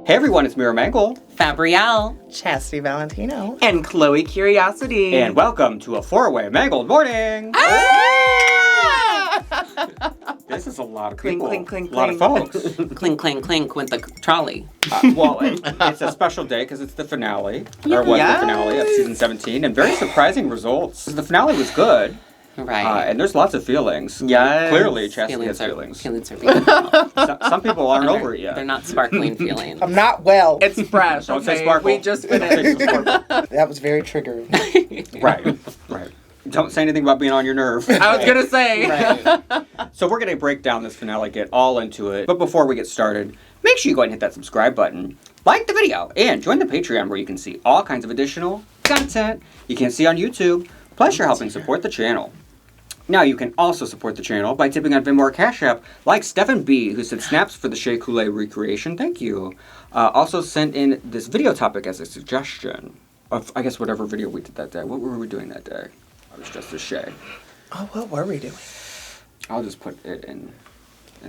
Hey everyone, it's Mera Mangle, Fabrielle, Chasity Valentino, and Chloe Curiosity. and welcome to a 4-way Mangled morning. This is a lot of people. Clink, clink, a lot of folks. clink, clink, clink with the trolley. It's a special day because it's the finale, or was the finale of season 17, and very surprising results. The finale was good. Right. And there's lots of feelings. Yes. Clearly, Chastity has feelings. Feelings are beautiful. Some people aren't over it yet. They're not sparkling feelings. I'm not well. It's fresh. Don't say okay? sparkle. We just finished. That was very triggering. Right. Don't say anything about being on your nerve. I was gonna say. Right. So we're going to break down this finale, get all into it. But before we get started, make sure you go ahead and hit that subscribe button, like the video, and join the Patreon where you can see all kinds of additional content you can't see on YouTube. Plus, you're helping support the channel. Now, you can also support the channel by tipping on Venmo or Cash App, like Stephen B., who said snaps for the Shea Coulee recreation. Thank you. Also sent in this video topic as a suggestion of, I guess, whatever video we did that day. What were we doing that day? I was just a Shea. Oh, what were we doing? I'll just put it in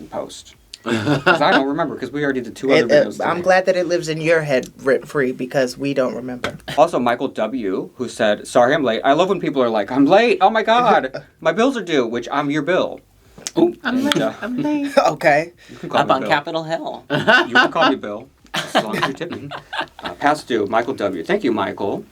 post. Because I don't remember, because we already did two other videos today. I'm glad that it lives in your head rent-free, because we don't remember. Also, Michael W., who said, sorry I'm late. I love when people are like, I'm late. Oh my God. My bills are due, which I'm your bill. Oh, I'm late. Okay. You can call up me on Bill. Capitol Hill. You can call me Bill, as long as you're tipping. Past due, Michael W. Thank you, Michael.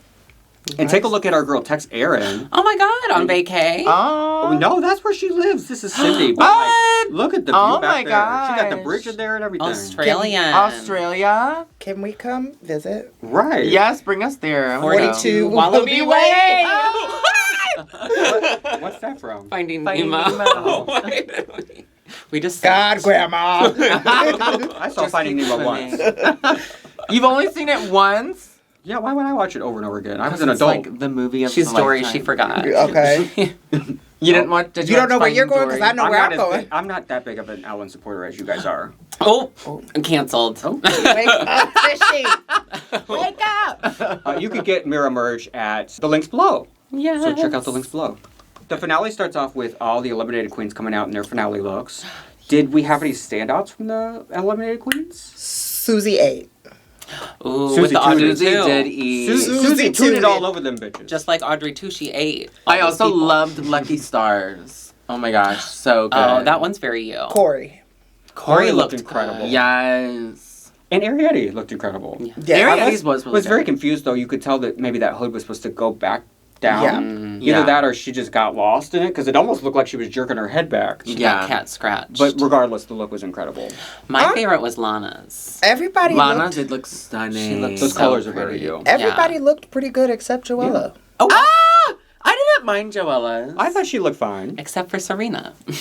And take a look at our girl, Tex Aaron. Oh my God, on vacay. Oh, no, that's where she lives. This is Cindy. But, What? Look at the view Oh back my there. She got the gosh. bridge in there and everything. Australia. Can we come visit? Right. Yes, bring us there. I wanna go. 42 Wallaby Way. What's that from? Finding Finding Nemo. Nemo. We just God, Grandma. I saw Just Finding keep Nemo swimming. once. You've only seen it once? Yeah, why would I watch it over and over again? I was an It's adult. like the movie of She's the stories lifetime. she forgot. Okay. You didn't watch? Did You don't watch know where you're Finding going, 'cause I know I'm where not I'm as going. big- I'm not that big of an Ellen supporter as you guys are. Oh, canceled. Oh. Wake up, fishy. Wake up. You can get Mera merch at the links below. Yeah. So check out the links below. The finale starts off with all the eliminated queens coming out in their finale looks. Did we have any standouts from the eliminated queens? Suzie ate. Ooh, Suzie with the Audrey tooted. Suzie too. did eat. Suzie tooted tooted. all over them bitches. Just like Audrey too, she ate. I all those also people. loved Lucky Stars. Oh my gosh, so good. Oh, that one's very you. Kori. Kori looked looked incredible. good. Yes. And Arrietty looked incredible. Yeah. Yeah. Arrietty's was really was very good. confused though. You could tell that maybe that hood was supposed to go back down. Yeah. Either Yeah. that or she just got lost in it because it almost looked like she was jerking her head back. She Yeah. got cat scratched. But regardless, the look was incredible. My favorite was Lana's. Everybody Lana looked, did look stunning. She looked Those so colors are pretty. very you. everybody looked pretty good except Joella. Oh, I didn't mind Joella's. I thought she looked fine. except for Serena. I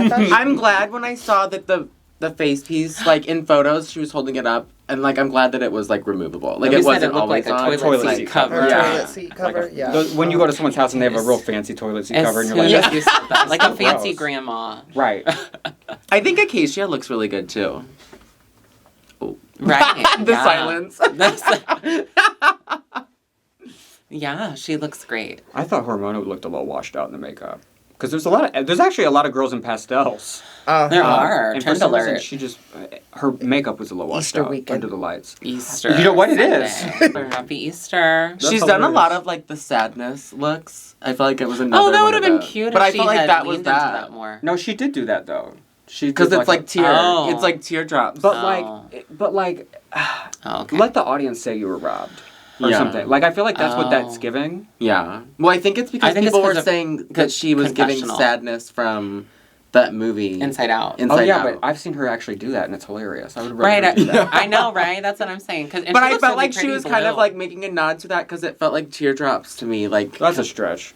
thought she, I'm glad when I saw that the face piece, like in photos, she was holding it up, and like I'm glad that it was like removable. Like You it said wasn't it looked always like a on. toilet seat cover. her Yeah. toilet seat cover. Like Yeah. when you go to someone's house and they have a real fancy toilet seat cover, and you're like, As soon yeah. as you said that, like so a fancy gross. grandma. Right. I think Acacia looks really good too. Right. The yeah. silence. Yeah, she looks great. I thought Hormona looked a little washed out in the makeup. Because there's actually a lot of girls in pastels. There are. And for Trend some reason, alert. she just, her makeup was a little washed Easter out weekend. under the lights. Easter. You know what it is. Sunday. Happy Easter. That's She's done a hilarious. lot of like the sadness looks. I feel like it was another. Oh, that one would of have been the- cute But if I she felt like had that was leaned into that. that more. No, she did do that, though. She Because did it's like tear. Oh. It's like teardrops. But Oh. Oh, okay. let the audience say you were robbed. Or Yeah. something. Like, I feel like that's what that's Oh. giving. Yeah. Well, I think it's because I think it's people were 'cause of saying that she was giving confessional. sadness from that movie. Inside Out. Inside Oh, yeah, Out. but I've seen her actually do that, and it's hilarious. I would Right, rather do that. I know, right? That's what I'm saying. But I felt like she was kind of like making a nod to that because it felt like teardrops to me. Like That's a stretch.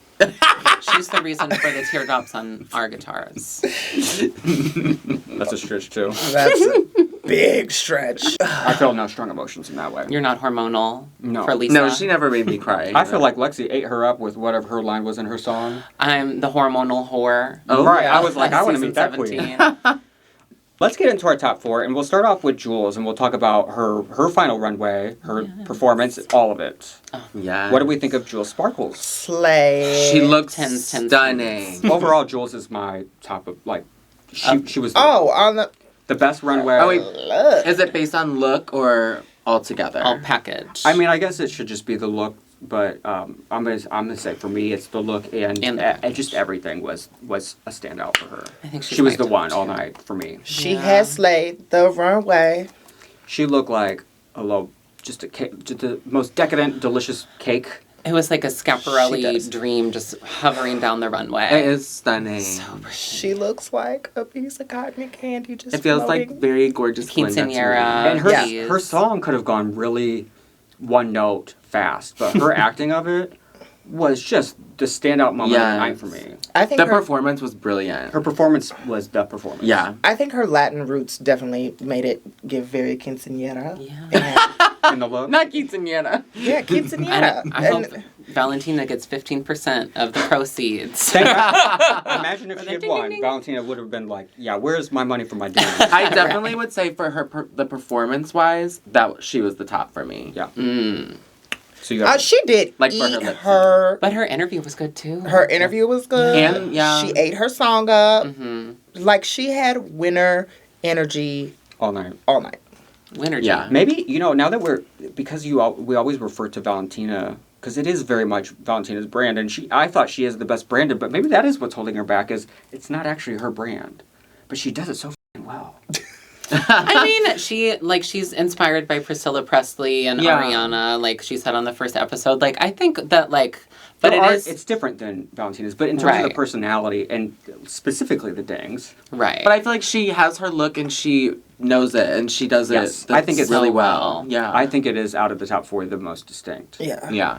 She's the reason for the teardrops on our guitars. That's a stretch, too. That's a big stretch. I feel no strong emotions in that way. You're not hormonal No. for Lisa. no, she never made me cry. I feel like Lexi ate her up with whatever her line was in her song. I'm the hormonal whore. Oh, right. yeah. I was like, I want to Season meet that queen. 17. Let's get into our top four, and we'll start off with Jules, and we'll talk about her final runway, her performance, all of it. Yeah. What do we think of Jules Sparkles? Slay. She looks 10, stunning. Overall, Jules is my top of, like, she was Oh, on the the best runway. Oh, wait. look. Is it based on look or all together. all package. I mean, I guess it should just be the look, but I'm gonna say for me, it's the look and just everything was a standout for her. I think she was the one too. all night for me. She has slayed the runway. She looked like just a cake, just the most decadent, delicious cake. It was like a She Schiaparelli does. dream just hovering down the runway. It is stunning. So pretty. She looks like a piece of cotton candy just It feels floating. like very gorgeous Glinda to me. Quinceañera. And her Yes. her song could have gone really one note fast, but her acting of it was just the standout moment of the night for me. I think The her, performance was brilliant. Her performance was the performance. Yeah. I think her Latin roots definitely made it give very quinceañera. Yeah. And the look. Not quinceañera. Yeah, quinceañera. And I hope Valentina gets 15% of the proceeds. Imagine if she had won. Valentina would have been like, yeah, where's my money for my dinner? I definitely would say for her the performance-wise, that she was the top for me. Yeah. Mm. So you got She did Like for her eat lip sync. her. But her interview was good too. Her interview was good. And, yeah. She ate her song up. Mm-hmm. Like, she had winner energy all night. all night. Winner. Yeah. Maybe, now that because we always refer to Valentina, because it is very much Valentina's brand, and I thought she is the best branded, but maybe that is what's holding her back, is it's not actually her brand. But she does it so f***ing well. I mean, she's inspired by Priscilla Presley and Yeah. Ariana, like she said on the first episode. Like, I think that, but It's different than Valentina's, but in terms of the Right. personality, and specifically the dings. right. But I feel like she has her look and she knows it and she does Yes, it. I think it's really so well. well. Yeah. I think it is out of the top 4 the most distinct. Yeah. Yeah.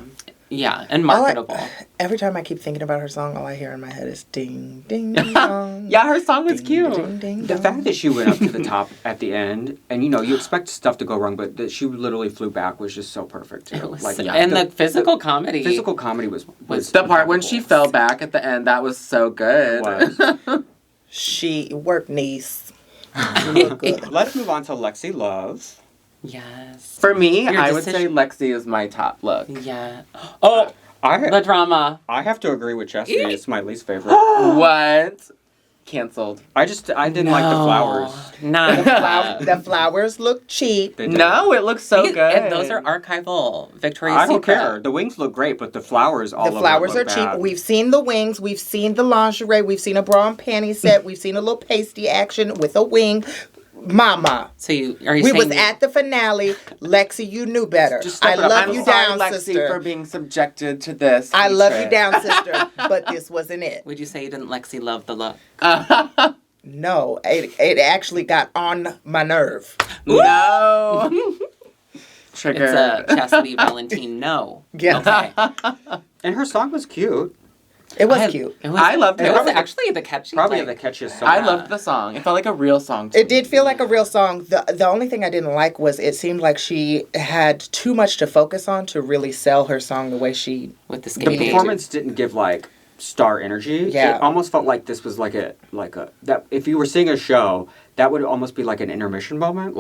yeah, and marketable. Every time I keep thinking about her song, all I hear in my head is ding, ding, dong. Yeah, her song was ding, cute. Ding, ding, The dong. fact that she went up to the top at the end, and you expect stuff to go wrong, but that she literally flew back was just so perfect too. It was, Like, and the physical comedy. physical comedy was The part when she impeccable. fell back at the end, that was so good. It was. She worked niece. You look good. Let's move on to Lexi Love. Yes. For me, Your I would say decision- Lexi is my top look. Yeah. Oh, the drama. I have to agree with Chasity. It's my least favorite. What? Canceled. I didn't like the flowers. Not The flowers look cheap. They did. No, it looks so good. And those are archival Victoria's I don't Secret. care. The wings look great, but the flowers all The over flowers are look cheap. bad. We've seen the wings. We've seen the lingerie. We've seen a bra and panty set. We've seen a little pasty action with a wing. Mama, So are you we saying was at the finale. Lexi, you knew better. Just step I it up. love I'm you sorry, down, Lexi, sister. for being subjected to this. I love you hatred. down, sister. But this wasn't it. Would you say you didn't Lexi love the look? No, it actually got on my nerve. No. Trigger. It's a Chastity Valentino. Yeah. Okay. And her song was cute. It was cute. I loved it. it. It was actually the catchy. Probably like, the catchiest song. I loved the song. It felt like a real song. To It did feel like a real song. The only thing I didn't like was it seemed like she had too much to focus on to really sell her song the way she... with the The skinny performance didn't give star energy. Yeah. It almost felt like this was like a that if you were seeing a show, that would almost be like an intermission moment.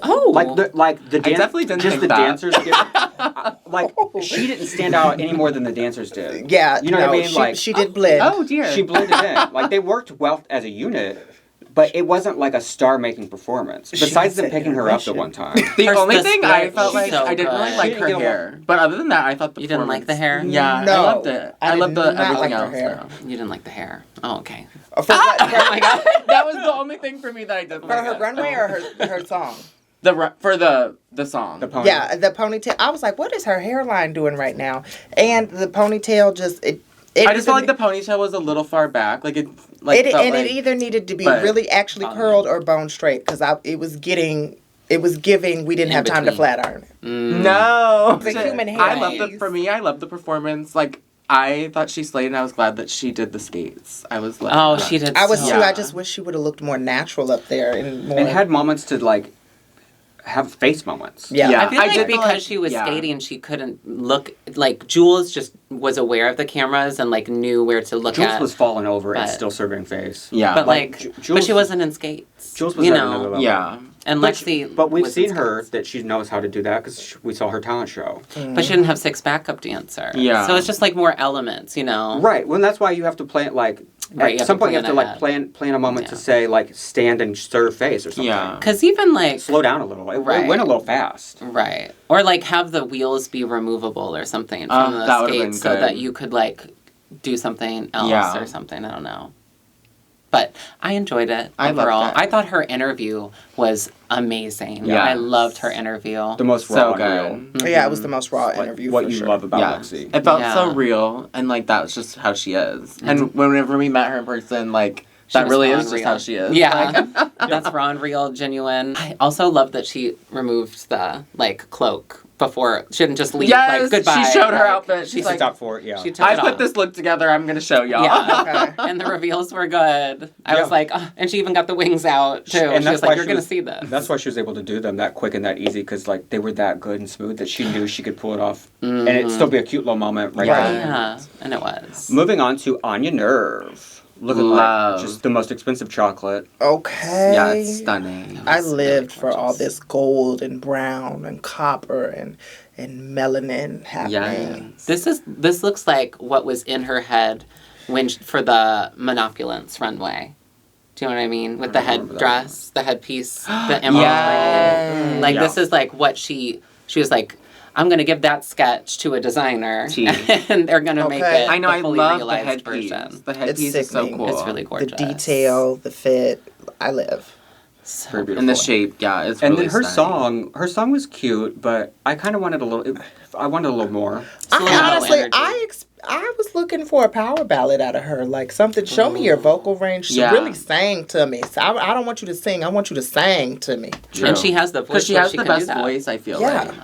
Oh, Like the dance, definitely didn't just think the that. dancers. She didn't stand out any more than the dancers did. Yeah, You know what I mean? She did blend. Oh, dear. She blended in. They worked well as a unit, but it wasn't like a star-making performance. She Besides them said picking her up the intermission. one time. The Her- only the thing I split felt was like so I didn't really good. like She her didn't get hair, but other than that, I thought the You didn't like the hair? Yeah, No, I loved it. I I loved did the not everything like her else. hair. though. you didn't like the hair. Oh, okay. For what? Oh my god, that was the only thing for me that I didn't For like. her runway or her song? For the song. The pony. Yeah, the ponytail. I was like, what is her hairline doing right now? And the ponytail just... I just felt like the ponytail was a little far back. It either needed to be but- really actually curled or bone straight because it was giving we didn't In have time to between. flat iron it. No. The human hair. I loved it. For me, I loved the performance. I thought she slayed, and I was glad that she did the skates. I was like, Oh, she did. I was so too. Yeah. I just wish she would have looked more natural up there and more. And had moments to have face moments. Yeah. Yeah. I feel I like did because like- she was yeah. skating, she couldn't look Jules just was aware of the cameras and knew where to look Jules at. was falling over and but- still serving face. Yeah. but Jules- but she wasn't in skates. Jules was you at another know, level. Yeah. and But Lexi. But we've was in seen her skates. that she knows how to do that because we saw her talent show. But she didn't have 6 backup dancers. Yeah. So it's just more elements, you know. Right. Well, that's why you have to play it Right, you At have some to point, you have to plan like ahead. plan a moment to Yeah. say like stand and serve face or something. Yeah. Because even like Slow down a little. It Right. went a little fast. right, or like have the wheels be removable or something from the that would've been skates so that good. you could like do something else Yeah. or something. I don't know. But I enjoyed it I loved overall. it. I thought her interview was amazing. Yeah. I loved her interview. The most raw So and good. real. Yeah, it was the most raw Like, interview what for you sure. love about Yeah. Lexi. It felt Yeah. so real, and like that's just how she is. And whenever we met her in person, like She that was really raw is and just real. how she is. Yeah, Like, that's raw and real, genuine. I also love that she removed the like cloak before. She didn't just leave Yes, like goodbye. she showed her like, outfit. She She's She's like, up for it, yeah. she took I it put off. this look together. I'm gonna show y'all. Yeah, Okay. and the reveals were good. I Yeah. was like, "Ugh," and she even got the wings out too. And She that's was why like, "You're she gonna was- see this." That's why she was able to do them that quick and that easy, because like they were that good and smooth that she knew she could pull it off, and it'd still be a cute little moment right Yeah. there. Yeah, and it was. Moving on to Onya Nurve. Looking Love. like just the most expensive chocolate. Okay. Yeah, it's stunning. I It's lived really for all gorgeous. this gold and brown and copper and melanin happening. This looks like what was in her head for the Monoculence runway. Do you know what I mean? With the remember that headdress, the headpiece, the emerald Yes. ring. Like Yeah. this is like what she was like, I'm gonna give that sketch to a designer Tea. and they're gonna make Okay. it I know. the I fully love the realized headpiece. version. The headpiece is so sickening. cool. It's really The gorgeous. detail, the fit. I live. So Very beautiful. And the shape, yeah, it's And really then stunning. her song was cute, but I kind of wanted a little. I wanted a little more. Slow I honestly, energy. I was looking for a power ballad out of her, like something. Show me your vocal range. She Yeah. really sang to me. So I don't want you to sing. I want you to sing to me. True. And she has the voice Because she where has she the can do best that. voice, I feel Yeah. like.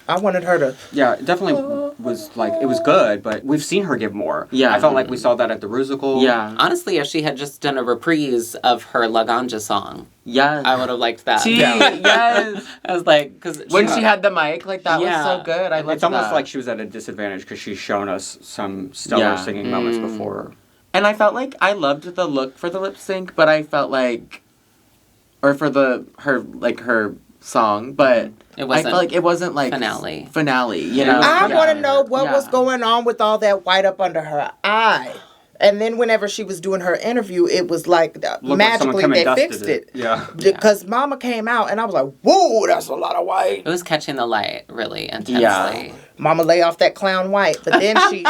I wanted her to. Yeah, it definitely was like it was good, but we've seen her give more. Yeah. I felt like we saw that at the Rusical. Yeah. Honestly, if she had just done a reprise of her Laganja song, Yes. I would have liked that. She, yes. I was like, because When she had the mic, like, that Yeah. was so good. I loved It's almost that. like she was at a disadvantage because she's shown us some stellar Yeah. singing moments before. And I felt like I loved the look for the lip sync, but I felt like, or for her song, but it I wasn't felt like it wasn't like finale. you know? I Yeah. want to know what Yeah. was going on with all that white up under her eye. And then whenever she was doing her interview, it was like Looked like someone magically came and they dusted fixed it. Yeah. Because Mama came out and I was like, whoa, that's a lot of white. It was catching the light really intensely. Yeah. Mama lay off that clown white. But then she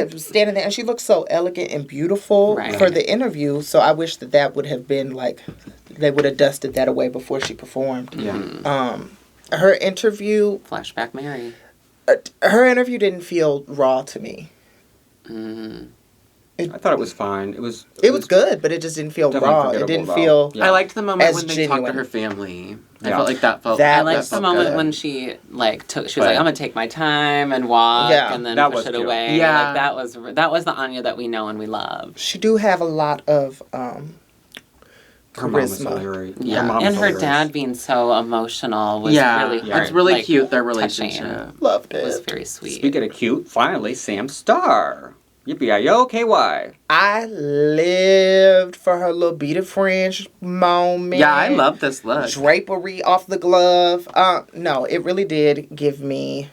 was standing there and she looked so elegant and beautiful Right. for the interview. So I wish that would have been like, they would have dusted that away before she performed. Yeah. Her interview, Flashback Mary. didn't feel raw to me. I thought it was fine. It was good, but it just didn't feel Definitely raw. It forgettable, didn't though. feel. Yeah. I liked the moment As when they genuine. talked to her family. I Yeah. felt like that felt. That I liked was the moment good. when she like took. She was But- like, "I'm gonna take my time and walk, Yeah. and then That push was it cute. away." Yeah. Like, that was the Onya that we know and we love. She do have a lot of her mom was charisma. hilarious. Yeah. mom And was her hilarious. dad being so emotional was Yeah, really Yeah. it's really like, cute, their touching. relationship. Loved It was it. very sweet. Speaking of cute, finally Sam Starr. Yippee-yi-yo-KY. I lived for her little beaded fringe moment. Yeah, I love this look. Drapery off the glove. No, it really did give me.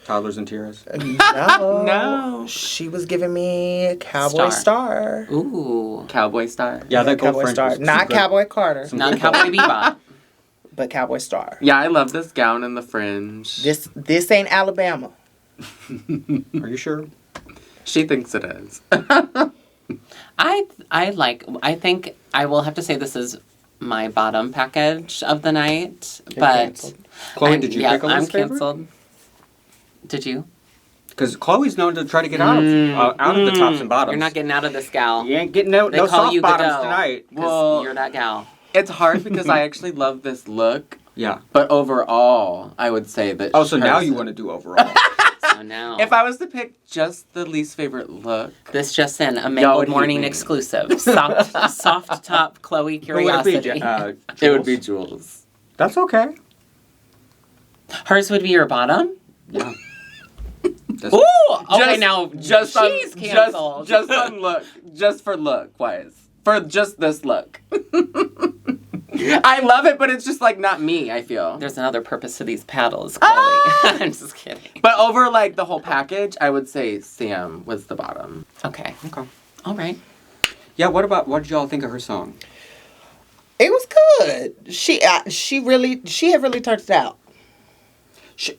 Toddlers and Tears. No, No. she was giving me Cowboy Star. Ooh, Cowboy star. Yeah, that gold Cowboy fringe Star, was not good. Cowboy Carter, Some not good Cowboy Bebop. but Cowboy Star. Yeah, I love this gown and the fringe. This ain't Alabama. Are you sure? She thinks it is. I think I will have to say this is my bottom package of the night, but canceled. Chloe, did you pick a I'm least favorite? canceled. Did you? Because Chloe's known to try to get out of the tops and bottoms. You're not getting out of this, gal. You ain't getting no They call soft you bottoms Godot. tonight. Well- You're that gal. It's hard because I actually love this look, Yeah. but overall, I would say that. Oh, so now hers- you want to do overall. So now, If I was to pick just the least favorite look, this just in, a Y'all Mangled would hate morning me. exclusive, soft top Chloe Who would it be? Curiosity. it would be Jules. That's okay. Hers would be your bottom. Yeah. That's- Ooh, okay, Just- now Just on, she's canceled. just on look, just for look wise, for just this look. I love it, but it's just like not me, I feel. There's another purpose to these paddles, Chloe. I'm just kidding. But over like the whole package, I would say Sam was the bottom. Okay. Okay. All right. Yeah, what did y'all think of her song? It was good. She had really turned it out.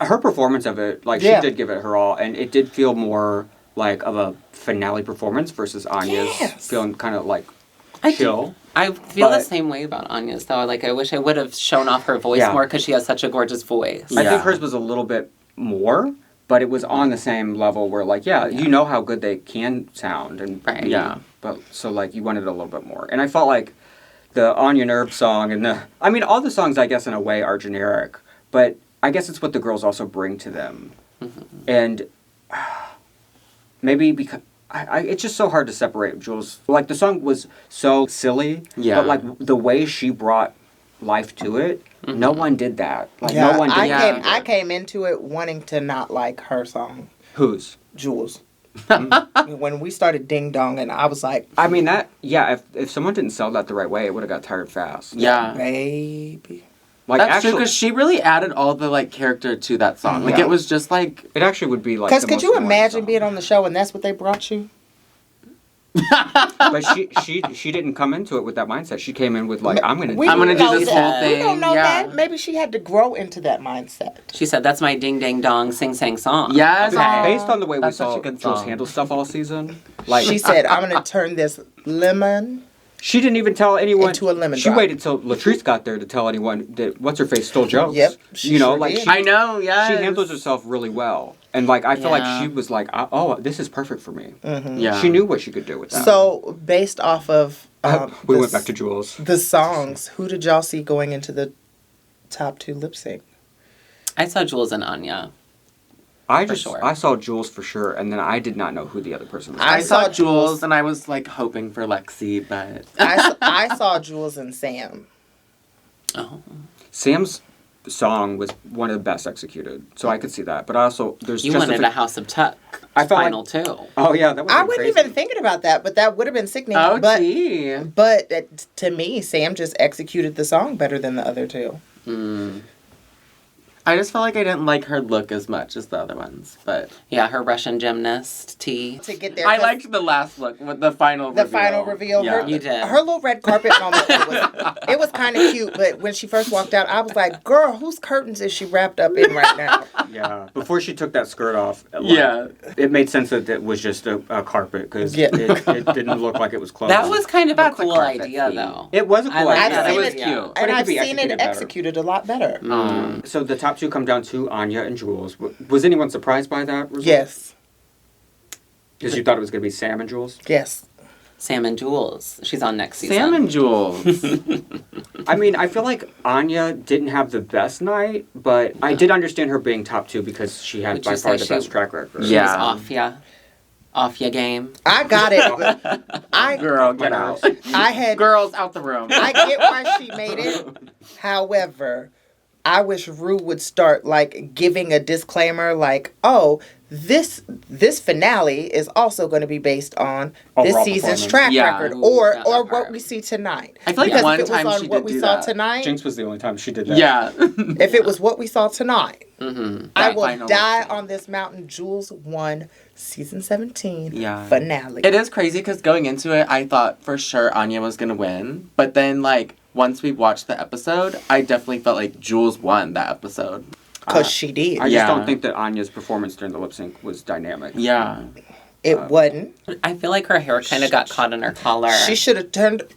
Her performance of it, like, Yeah. she did give it her all, and it did feel more like of a finale performance versus Anya's Yes. feeling kind of like I chill. I feel the But- same way about Anya's, though. Like, I wish I would have shown off her voice Yeah. more because she has such a gorgeous voice. I Yeah. think hers was a little bit more, but it was on the same level where, like, you know how good they can sound. And Right. Yeah. But, so, like, you wanted a little bit more. And I felt like the Onya Nurve song and all the songs, I guess, in a way are generic, but I guess it's what the girls also bring to them. Mm-hmm. And maybe because it's just so hard to separate Jules. Like, the song was so silly, Yeah. but, like, the way she brought life to it, no one did that. Like, Yeah, no one did that. I came into it wanting to not like her song, Whose? Jules. When we started Ding Dong, and I was like, I mean, if someone didn't sell that the right way, it would have got tired fast. Yeah. baby. Like, That's true, actually, because she really added all the, like, character to that song. Like, Yeah. it was just, like... it actually would be like. Because the could most you annoying imagine song. being on the show and that's what they brought you? But she didn't come into it with that mindset. She came in with like, I'm gonna We I'm gonna don't do know this that. whole thing, We don't know yeah. that. Maybe she had to grow into that mindset. She said, that's my ding ding dong sing sang song. Yes. Okay. Based on the way we That's such saw a good Jules song. handle stuff all season, like She said, I'm going to turn this lemon. she didn't even tell anyone. Into a lemon She drop. waited till Latrice got there to tell anyone that what's her face stole jokes. Yep, she you know, sure like did. she, I know, yeah. she handles herself really well, and like I feel like Yeah. she was like, oh, this is perfect for me. Yeah. She knew what she could do with that. So, based off of we the went back to Jules. the songs, who did y'all see going into the top 2 lip sync? I saw Jules and Anya. Sure. I saw Jules for sure, and then I did not know who the other person was. I saw saw Jules, and I was, like, hoping for Lexi, but... I saw Jules and Sam. Oh. Sam's song was one of the best executed, so I could see that. But also, there's You wanted a House of Tuck I felt final, too. Oh yeah, that would. I wasn't even thinking about that, but that would have been sickening. Oh, but gee. but to me, Sam just executed the song better than the other two. I just felt like I didn't like her look as much as the other ones, but... Yeah, her Russian gymnast, T. To get there, I 'cause liked the last look, with the final reveal. the final reveal. Yeah. Her, You did. her little red carpet moment. It was kind of cute, but when she first walked out, I was like, "Girl, whose curtains is she wrapped up in right now?" Yeah, before she took that skirt off. Like, Yeah. it made sense that it was just a carpet because Yeah. it didn't look like it was clothes. That was kind of a That's a cool carpet idea, theme. though. It was a cool I like idea. that. It was idea. cute. But And it could I've be seen it executed better. executed a lot better. So the top 2 come down to Anya and Jules. Was anyone surprised by that result? Yes, Because you thought it was going to be Sam and Jules? yes. Sam and Jules. She's on next season. Sam and Jules. I mean, I feel like Anya didn't have the best night, but I did understand her being top 2 because she had Would by you far say the she- best track record. She Yeah. was off ya game. I got it. I Girl, get My out. nerves. I had. Girls out the room. I get why she made it. However, I wish Ru would start like giving a disclaimer, like, "Oh, this finale is also going to be based on this Overall season's performance. track Yeah. record, Ooh, or that what part. we see tonight." I feel like Because one if it was time on she what did we do saw that. tonight, Jinx was the only time she did that. Yeah. if it was what we saw tonight, Mm-hmm. I That will final die lip sync. on this mountain. Jules won season 17 Yeah. finale. It is crazy because going into it, I thought for sure Anya was going to win. But then, like, once we watched the episode, I definitely felt like Jules won that episode. Because she did. I just Yeah. don't think that Anya's performance during the lip sync was dynamic. Yeah. It wasn't. I feel like her hair kind of got caught in her collar. She should have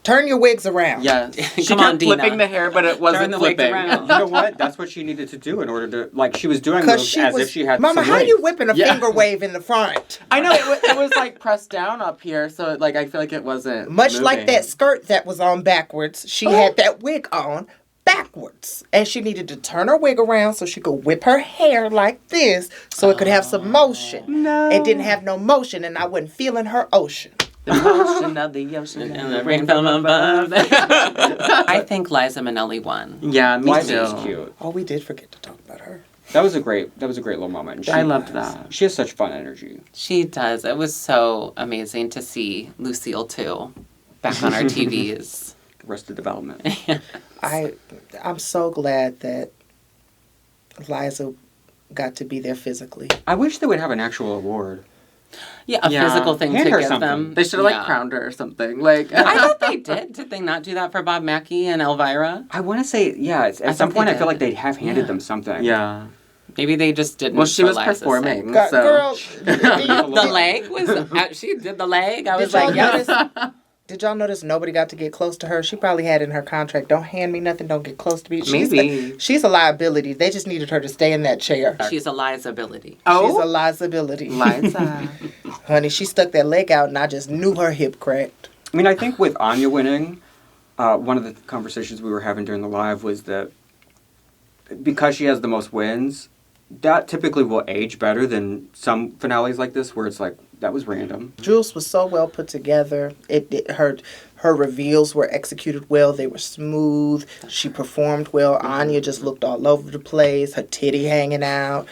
turn your wigs around. Yes. She Come kept on, Dina. flipping the hair, but it wasn't Turn the wig flipping. around. You know what? That's what she needed to do in order to, like, she was doing Because moves she as was, if she had Mama, some how legs. you whipping a Yeah. finger wave in the front? I know, it was like pressed down up here, so like I feel like it wasn't Much like moving. that skirt that was on backwards, she had that wig on backwards. And she needed to turn her wig around so she could whip her hair like this so it could have some motion. No. It didn't have no motion and I wasn't feeling her ocean. The motion of the ocean and the rain from above. I think Liza Minnelli won. Yeah, me Liza too. was cute. Oh, we did forget to talk about her. That was a great little moment. And I loved that. She has such fun energy. She does. It was so amazing to see Lucille too back on our TVs. Arrested Development. I'm so glad that Liza got to be there physically. I wish they would have an actual award. Yeah, a physical thing Hand to her give something. them. They should have crowned her or something. Like I thought they did. Did they not do that for Bob Mackie and Elvira? I want to say, yeah, at some point I feel like they have handed them something. Yeah. Maybe they just didn't. Well, she was Liza's performing. sake. So. Girl, The leg was. She did the leg. I was like, yes. Did y'all notice nobody got to get close to her? She probably had in her contract, don't hand me nothing, don't get close to me. Maybe. She's a liability. They just needed her to stay in that chair. She's a liability. Oh? She's a liability. Liza. Honey, she stuck that leg out and I just knew her hip cracked. I mean, I think with Onya winning, one of the conversations we were having during the live was that because she has the most wins, that typically will age better than some finales like this where it's like, that was random. Jules was so well put together. Her reveals were executed well. They were smooth. She performed well. Onya just looked all over the place. Her titty hanging out.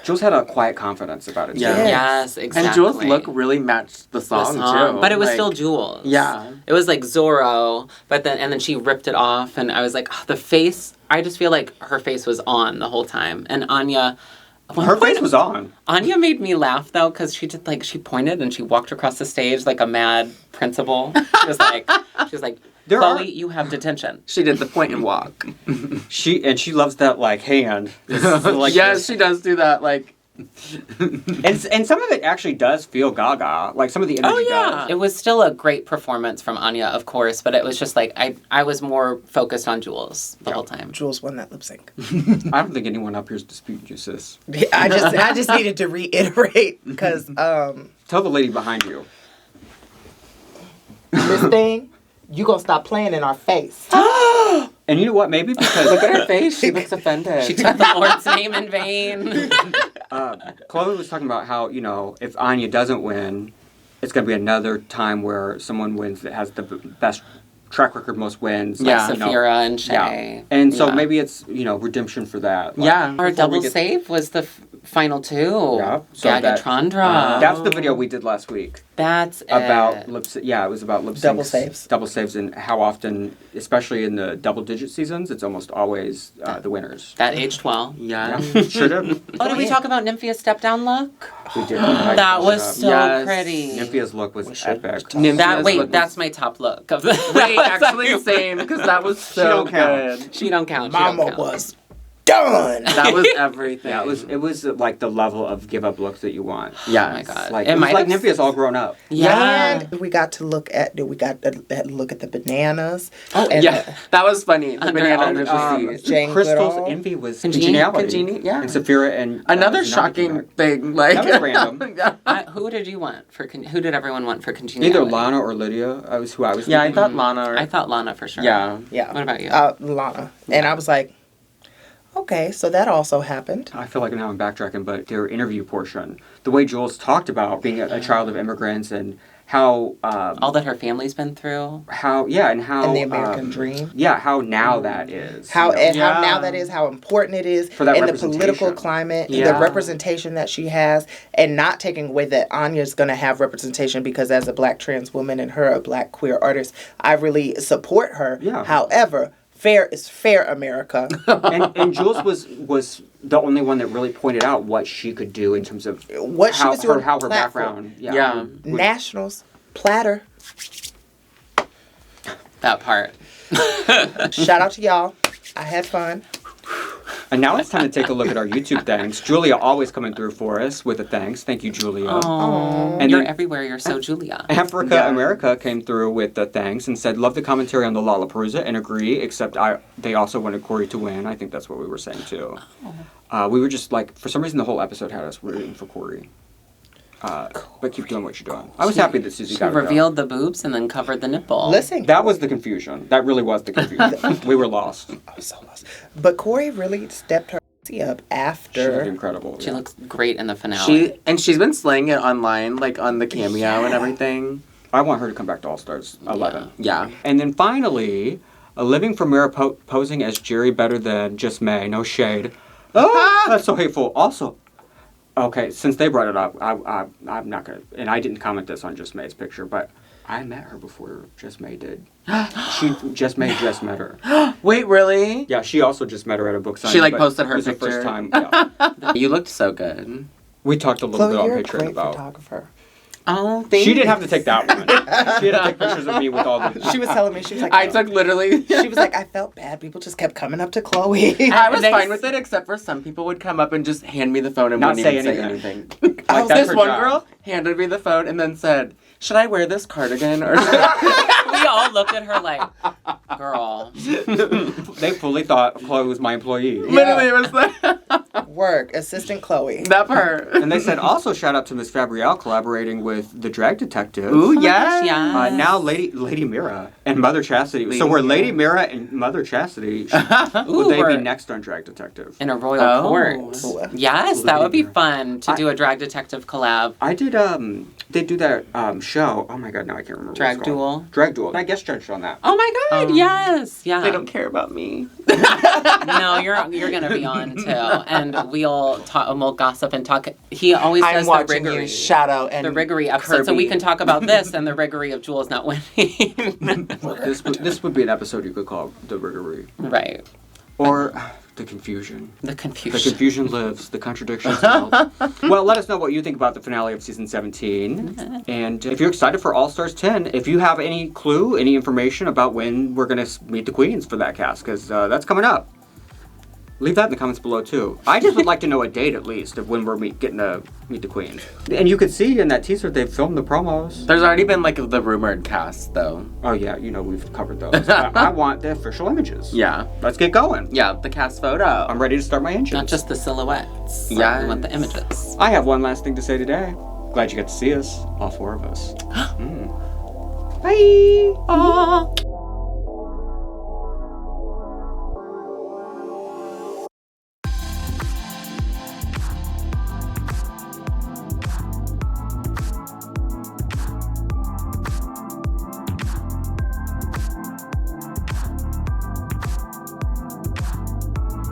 Jules had a quiet confidence about it. Yeah. Too. Yes, exactly. And Jules' look really matched the song, too. But it was Like, still Jules. Yeah. It was like Zorro, but then she ripped it off, and I was like, the face. I just feel like her face was on the whole time, and Onya. Her face was on. Onya made me laugh though because she did she pointed and she walked across the stage like a mad principal. She was like, Chloe, you have detention. She did the point and walk. She loves that hand. Yes, she does do that. And some of it actually does feel Gaga. Like some of the energy does. It was still a great performance from Onya, of course, but it was just I was more focused on Jules the whole time. Jules won that lip sync. I don't think anyone up here is disputing you, sis. I just needed to reiterate because tell the lady behind you. This thing, you gonna stop playing in our face. And you know what? Maybe because Look at her face. She looks offended. She took the Lord's name in vain. Chloe was talking about how, if Onya doesn't win, it's going to be another time where someone wins that has the best track record, most wins. Like Saphira and Shay. Yeah. And so maybe it's, redemption for that. Our double save was the final two. Yeah. So Gaga-Trandra. That's the video we did last week. That's about lip sync. Yeah, it was about lip syncs. Double saves, and how often, especially in the double-digit seasons, it's almost always the winners. That aged well. Yeah. Should have. Oh, did we talk about Nymphia's step-down look? We did. That was so pretty. Nymphia's look was epic. That's my top look of the. Wait, actually, same because that was so good. She don't count. Mama was done. That was everything. Yeah, it was like the level of give up looks that you want. Yeah. Oh my god. It was like Nymphia's all grown up. Yeah. And we got to look at the bananas. Oh, and yeah. That was funny. The banana under the seat. Jane Crystal's Goodall. envy was Congeniality. And Saphira and another shocking thing. That was random. Who did you want for? Who did everyone want for Congeniality? Either Lana or Lydia. Was who I was. Yeah, thinking. I thought Lana. I thought Lana for sure. Yeah. Yeah. What about you? Lana. And I was like, okay, so that also happened. I feel like now I'm backtracking, but their interview portion, the way Jules talked about being a child of immigrants and how all that her family's been through. And the American dream. Yeah, how now that is. How now that is, how important it is for that in the political climate, the representation that she has, and not taking away that Anya's going to have representation because as a black trans woman and her a black queer artist, I really support her. Yeah. However, fair is fair, America. and Jules was the only one that really pointed out what she could do in terms of what she was doing, how her background. Yeah. Nationals, platter. That part. Shout out to y'all. I had fun. And now it's time to take a look at our YouTube thanks. Julia always coming through for us with a thanks. Thank you, Julia. Oh, and you're everywhere. You're so Julia. Africa America came through with the thanks and said, love the commentary on the Lollapalooza and agree, except they also wanted Kori to win. I think that's what we were saying too. We were just for some reason the whole episode had us rooting for Kori. But keep doing what you're doing. I was happy that Suzie got it. She revealed the boobs and then covered the nipple. Listen. That was the confusion. That really was the confusion. We were lost. I was so lost. But Kori really stepped her up after. She looked incredible. She looks great in the finale. She's been slaying it online, on the cameo and everything. I want her to come back to All Stars 11. Yeah. And then finally, a living for Mera posing as Jerry better than just May. No shade. Oh, that's so hateful. Also, okay, since they brought it up, I'm not gonna, and I didn't comment this on Just May's picture, but I met her before Just May did. Just May just met her. Wait, really? Yeah, she also just met her at a book signing. She like but posted her it was picture. the first time. Yeah. You looked so good. We talked a little Chloe, bit you're on a Patreon great about. photographer. Oh, thank She didn't have to take that one. She had to take pictures of me with all the. She was telling me, she was like, I took literally. she was like, I felt bad. People just kept coming up to Chloe. I was They- fine with it, except for some people would come up and just hand me the phone and Not wouldn't say even say anything. anything. I was that's This her one job. girl handed me the phone and then said, "Should I wear this cardigan?" Or We all looked at her like, girl. They fully thought Chloe was my employee. literally it was that. Work, assistant Chloe. That part. And they said also shout out to Miss Fabrielle collaborating with the Drag Detective. Ooh, yes. Yeah. Now Lady Mera and Mother Chasity. So we're Lady Mera and Mother Chasity. Would they be we're next on Drag Detective? in a royal Oh. court. Yes, that would be fun to do a drag detective collab. I did they do that show. Oh my god, now I can't remember. Drag what it's called. Duel. Drag Duel. I guest judged on that. Oh my god, yes. Yeah. They don't care about me. No, you're gonna be on too. And we'll talk and we'll gossip and talk. He always I'm does the watching riggery. you, Shadow, and The riggery episode, so we can talk about this and the riggery of Jules not winning. This would be an episode you could call The Riggery. Right. Or The Confusion. The The confusion. confusion lives, the contradictions don't. Well, let us know what you think about the finale of season 17. And if you're excited for All Stars 10, if you have any clue, any information about when we're going to meet the queens for that cast, because that's coming up. Leave that in the comments below, too. I just would like to know a date, at least, of when we're getting to meet the queens. And you could see in that teaser, they've filmed the promos. There's already been like the rumored cast, though. Oh, yeah, we've covered those. I want the official images. Yeah. Let's get going. Yeah, the cast photo. I'm ready to start my engines. Not just the silhouettes. Yes. We want the images. I have one last thing to say today. Glad you got to see us, all four of us. Bye. Aww.